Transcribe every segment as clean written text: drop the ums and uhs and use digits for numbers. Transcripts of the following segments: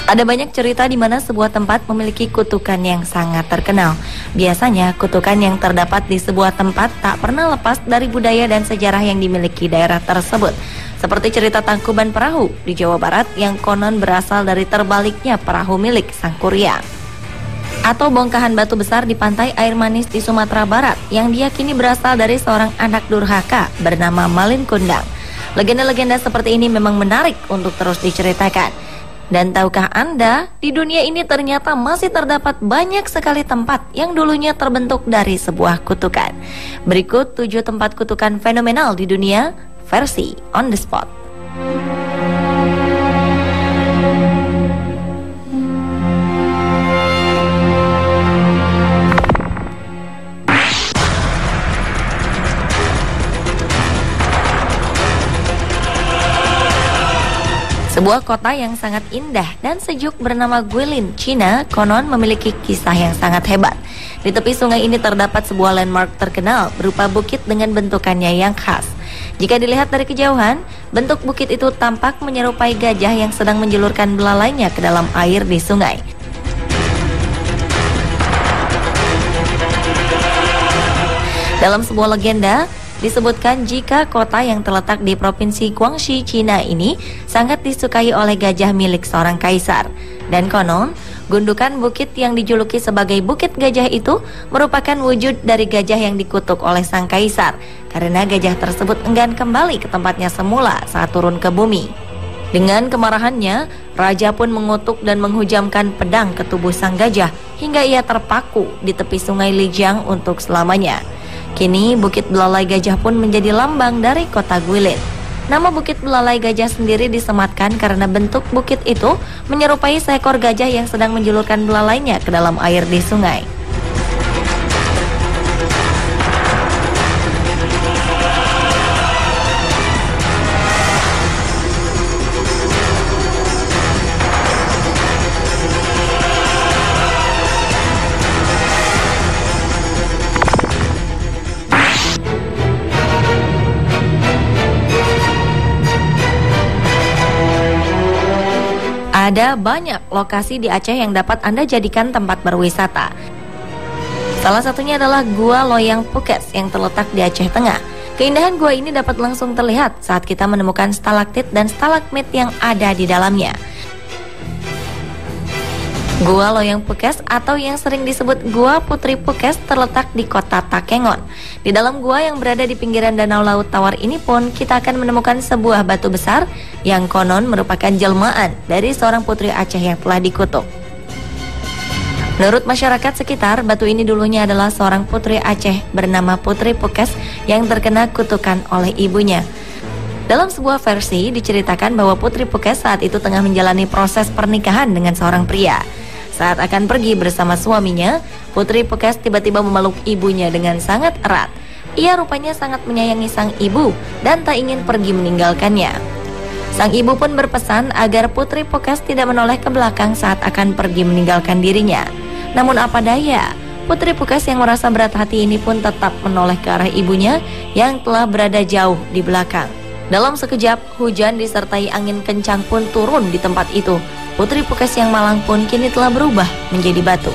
Ada banyak cerita di mana sebuah tempat memiliki kutukan yang sangat terkenal. Biasanya, kutukan yang terdapat di sebuah tempat tak pernah lepas dari budaya dan sejarah yang dimiliki daerah tersebut. Seperti cerita Tangkuban Perahu di Jawa Barat yang konon berasal dari terbaliknya perahu milik Sang Kuryang. Atau bongkahan batu besar di pantai air manis di Sumatera Barat yang diyakini berasal dari seorang anak durhaka bernama Malin Kundang. Legenda-legenda seperti ini memang menarik untuk terus diceritakan. Dan tahukah Anda, di dunia ini ternyata masih terdapat banyak sekali tempat yang dulunya terbentuk dari sebuah kutukan. Berikut 7 tempat kutukan fenomenal di dunia, versi On The Spot. Sebuah kota yang sangat indah dan sejuk bernama Guilin, China, konon memiliki kisah yang sangat hebat. Di tepi sungai ini terdapat sebuah landmark terkenal berupa bukit dengan bentukannya yang khas. Jika dilihat dari kejauhan, bentuk bukit itu tampak menyerupai gajah yang sedang menjulurkan belalainya ke dalam air di sungai. Dalam sebuah legenda, disebutkan jika kota yang terletak di provinsi Guangxi, Cina ini sangat disukai oleh gajah milik seorang kaisar. Dan konon, gundukan bukit yang dijuluki sebagai Bukit Gajah itu merupakan wujud dari gajah yang dikutuk oleh sang kaisar, karena gajah tersebut enggan kembali ke tempatnya semula saat turun ke bumi. Dengan kemarahannya, raja pun mengutuk dan menghujamkan pedang ke tubuh sang gajah hingga ia terpaku di tepi sungai Lijiang untuk selamanya. Kini Bukit Belalai Gajah pun menjadi lambang dari kota Guilin. Nama Bukit Belalai Gajah sendiri disematkan karena bentuk bukit itu menyerupai seekor gajah yang sedang menjulurkan belalainya ke dalam air di sungai. Ada banyak lokasi di Aceh yang dapat Anda jadikan tempat berwisata. Salah satunya adalah Gua Loyang Pukes yang terletak di Aceh Tengah. Keindahan gua ini dapat langsung terlihat saat kita menemukan stalaktit dan stalagmit yang ada di dalamnya. Gua Loyang Pukes atau yang sering disebut Gua Putri Pukes terletak di kota Takengon. Di dalam gua yang berada di pinggiran Danau Laut Tawar ini pun kita akan menemukan sebuah batu besar yang konon merupakan jelmaan dari seorang putri Aceh yang telah dikutuk. Menurut masyarakat sekitar, batu ini dulunya adalah seorang putri Aceh bernama Putri Pukes yang terkena kutukan oleh ibunya. Dalam sebuah versi diceritakan bahwa Putri Pukes saat itu tengah menjalani proses pernikahan dengan seorang pria. Saat akan pergi bersama suaminya, Putri Pukes tiba-tiba memeluk ibunya dengan sangat erat. Ia rupanya sangat menyayangi sang ibu dan tak ingin pergi meninggalkannya. Sang ibu pun berpesan agar Putri Pukes tidak menoleh ke belakang saat akan pergi meninggalkan dirinya. Namun apa daya, Putri Pukes yang merasa berat hati ini pun tetap menoleh ke arah ibunya yang telah berada jauh di belakang. Dalam sekejap, hujan disertai angin kencang pun turun di tempat itu. Putri Pukes yang malang pun kini telah berubah menjadi batu.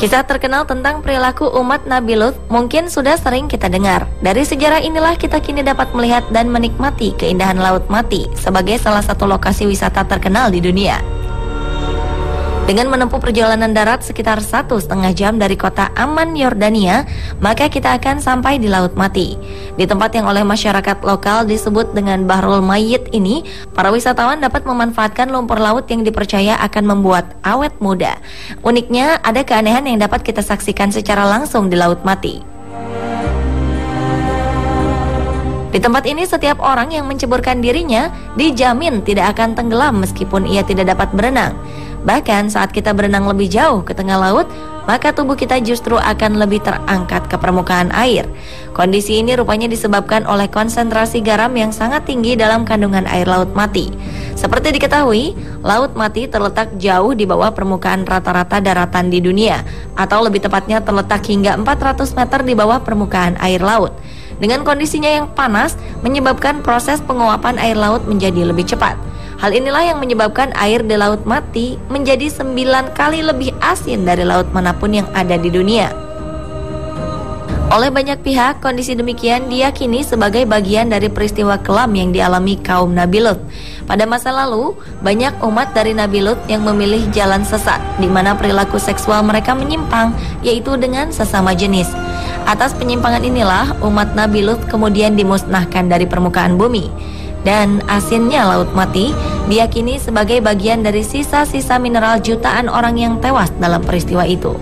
Kisah terkenal tentang perilaku umat Nabi Lut mungkin sudah sering kita dengar. Dari sejarah inilah kita kini dapat melihat dan menikmati keindahan Laut Mati sebagai salah satu lokasi wisata terkenal di dunia. Dengan menempuh perjalanan darat sekitar 1,5 jam dari kota Amman, Yordania, maka kita akan sampai di Laut Mati. Di tempat yang oleh masyarakat lokal disebut dengan Bahrul Mayyit ini, para wisatawan dapat memanfaatkan lumpur laut yang dipercaya akan membuat awet muda. Uniknya, ada keanehan yang dapat kita saksikan secara langsung di Laut Mati. Di tempat ini setiap orang yang menceburkan dirinya dijamin tidak akan tenggelam meskipun ia tidak dapat berenang. Bahkan saat kita berenang lebih jauh ke tengah laut, maka tubuh kita justru akan lebih terangkat ke permukaan air. Kondisi ini rupanya disebabkan oleh konsentrasi garam yang sangat tinggi dalam kandungan air laut mati. Seperti diketahui, laut mati terletak jauh di bawah permukaan rata-rata daratan di dunia, atau lebih tepatnya terletak hingga 400 meter di bawah permukaan air laut. Dengan kondisinya yang panas, menyebabkan proses penguapan air laut menjadi lebih cepat. Hal inilah yang menyebabkan air di laut mati menjadi 9 kali lebih asin dari laut manapun yang ada di dunia. Oleh banyak pihak, kondisi demikian diyakini sebagai bagian dari peristiwa kelam yang dialami kaum Nabi Lut. Pada masa lalu, banyak umat dari Nabi Lut yang memilih jalan sesat, di mana perilaku seksual mereka menyimpang, yaitu dengan sesama jenis. Atas penyimpangan inilah, umat Nabi Lut kemudian dimusnahkan dari permukaan bumi. Dan asinnya laut mati diyakini sebagai bagian dari sisa-sisa mineral jutaan orang yang tewas dalam peristiwa itu.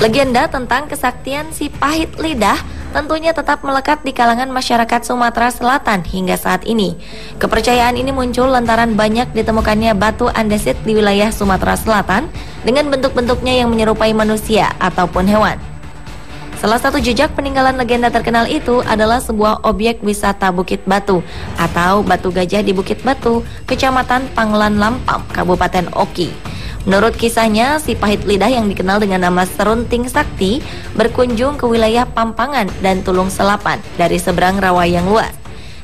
Legenda tentang kesaktian si pahit lidah tentunya tetap melekat di kalangan masyarakat Sumatera Selatan hingga saat ini. Kepercayaan ini muncul lantaran banyak ditemukannya batu andesit di wilayah Sumatera Selatan dengan bentuk-bentuknya yang menyerupai manusia ataupun hewan. Salah satu jejak peninggalan legenda terkenal itu adalah sebuah objek wisata Bukit Batu atau Batu Gajah di Bukit Batu, Kecamatan Panglan Lampam, Kabupaten Oki. Menurut kisahnya, si pahit lidah yang dikenal dengan nama Serunting Sakti berkunjung ke wilayah Pampangan dan Tulung Selapan dari seberang rawa yang luas.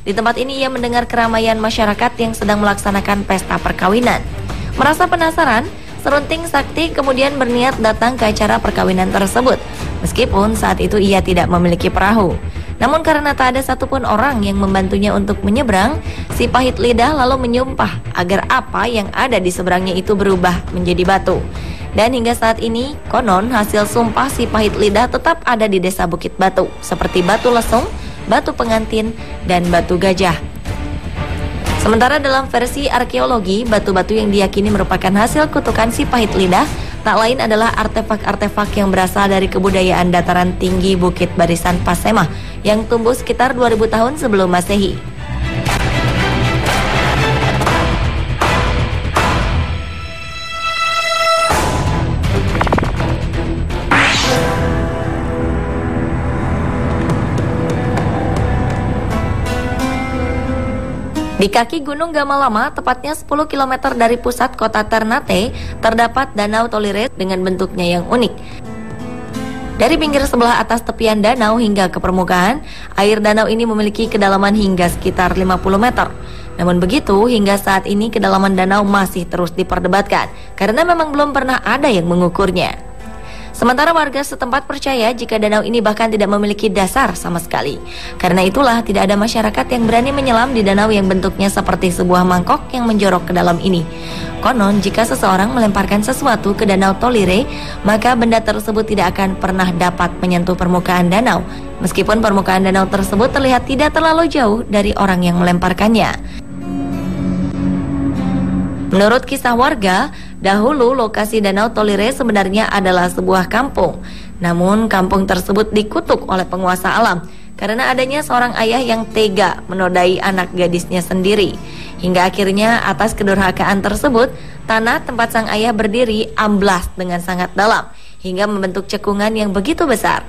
Di tempat ini ia mendengar keramaian masyarakat yang sedang melaksanakan pesta perkawinan. Merasa penasaran, Serunting Sakti kemudian berniat datang ke acara perkawinan tersebut, meskipun saat itu ia tidak memiliki perahu. Namun karena tak ada satupun orang yang membantunya untuk menyeberang, si pahit lidah lalu menyumpah agar apa yang ada di seberangnya itu berubah menjadi batu. Dan hingga saat ini, konon hasil sumpah si pahit lidah tetap ada di desa Bukit Batu, seperti batu lesung, batu pengantin, dan batu gajah. Sementara dalam versi arkeologi, batu-batu yang diyakini merupakan hasil kutukan si pahit lidah tak lain adalah artefak-artefak yang berasal dari kebudayaan dataran tinggi Bukit Barisan Pasemah yang tumbuh sekitar 2000 tahun sebelum Masehi. Di kaki Gunung Gamalama, tepatnya 10 km dari pusat kota Ternate, terdapat Danau Tolire dengan bentuknya yang unik. Dari pinggir sebelah atas tepian danau hingga ke permukaan, air danau ini memiliki kedalaman hingga sekitar 50 meter. Namun begitu, hingga saat ini kedalaman danau masih terus diperdebatkan, karena memang belum pernah ada yang mengukurnya. Sementara warga setempat percaya jika danau ini bahkan tidak memiliki dasar sama sekali. Karena itulah tidak ada masyarakat yang berani menyelam di danau yang bentuknya seperti sebuah mangkok yang menjorok ke dalam ini. Konon jika seseorang melemparkan sesuatu ke Danau Tolire, maka benda tersebut tidak akan pernah dapat menyentuh permukaan danau, meskipun permukaan danau tersebut terlihat tidak terlalu jauh dari orang yang melemparkannya. Menurut kisah warga, dahulu lokasi Danau Tolire sebenarnya adalah sebuah kampung. Namun kampung tersebut dikutuk oleh penguasa alam karena adanya seorang ayah yang tega menodai anak gadisnya sendiri. Hingga akhirnya atas kedurhakaan tersebut, tanah tempat sang ayah berdiri amblas dengan sangat dalam hingga membentuk cekungan yang begitu besar.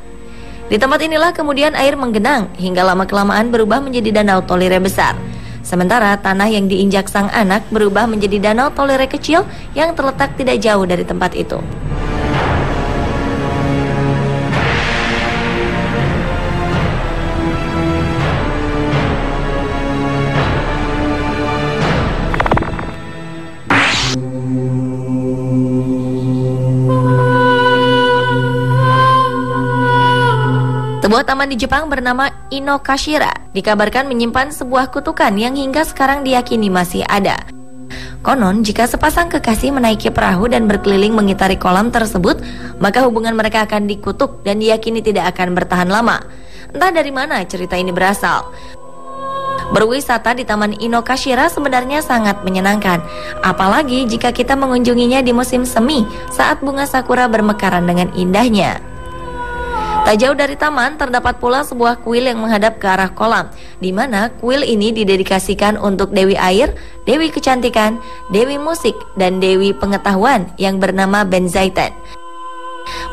Di tempat inilah kemudian air menggenang hingga lama-kelamaan berubah menjadi Danau Tolire besar. Sementara tanah yang diinjak sang anak berubah menjadi Danau Tolire kecil yang terletak tidak jauh dari tempat itu. Sebuah taman di Jepang bernama Inokashira dikabarkan menyimpan sebuah kutukan yang hingga sekarang diyakini masih ada. Konon, jika sepasang kekasih menaiki perahu dan berkeliling mengitari kolam tersebut, maka hubungan mereka akan dikutuk dan diyakini tidak akan bertahan lama. Entah dari mana cerita ini berasal. Berwisata di Taman Inokashira sebenarnya sangat menyenangkan, apalagi jika kita mengunjunginya di musim semi saat bunga sakura bermekaran dengan indahnya. Tak jauh dari taman terdapat pula sebuah kuil yang menghadap ke arah kolam, di mana kuil ini didedikasikan untuk Dewi Air, Dewi Kecantikan, Dewi Musik, dan Dewi Pengetahuan yang bernama Benzaitan.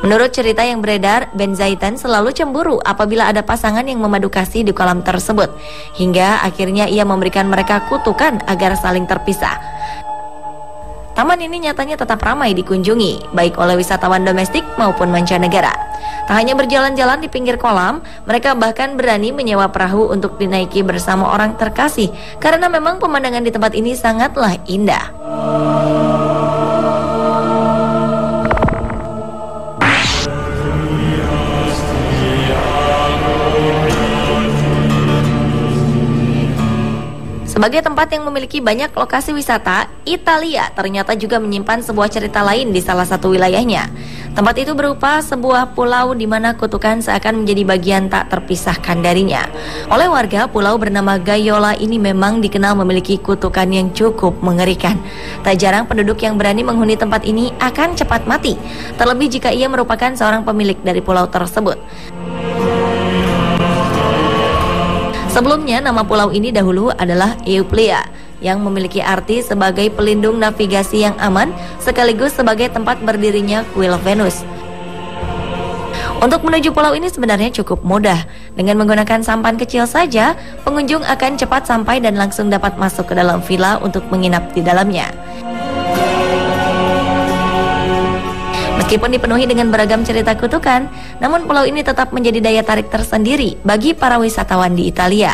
Menurut cerita yang beredar, Benzaitan selalu cemburu apabila ada pasangan yang memadu kasih di kolam tersebut, hingga akhirnya ia memberikan mereka kutukan agar saling terpisah. Taman ini nyatanya tetap ramai dikunjungi, baik oleh wisatawan domestik maupun mancanegara. Tak hanya berjalan-jalan di pinggir kolam, mereka bahkan berani menyewa perahu untuk dinaiki bersama orang terkasih, karena memang pemandangan di tempat ini sangatlah indah. Sebagai tempat yang memiliki banyak lokasi wisata, Italia ternyata juga menyimpan sebuah cerita lain di salah satu wilayahnya. Tempat itu berupa sebuah pulau di mana kutukan seakan menjadi bagian tak terpisahkan darinya. Oleh warga, pulau bernama Gaiola ini memang dikenal memiliki kutukan yang cukup mengerikan. Tak jarang penduduk yang berani menghuni tempat ini akan cepat mati, terlebih jika ia merupakan seorang pemilik dari pulau tersebut. Sebelumnya, nama pulau ini dahulu adalah Euplea, yang memiliki arti sebagai pelindung navigasi yang aman, sekaligus sebagai tempat berdirinya kuil Venus. Untuk menuju pulau ini sebenarnya cukup mudah. Dengan menggunakan sampan kecil saja, pengunjung akan cepat sampai dan langsung dapat masuk ke dalam villa untuk menginap di dalamnya. Meskipun dipenuhi dengan beragam cerita kutukan, namun pulau ini tetap menjadi daya tarik tersendiri bagi para wisatawan di Italia.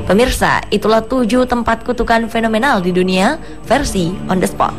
Pemirsa, itulah 7 tempat kutukan fenomenal di dunia versi On The Spot.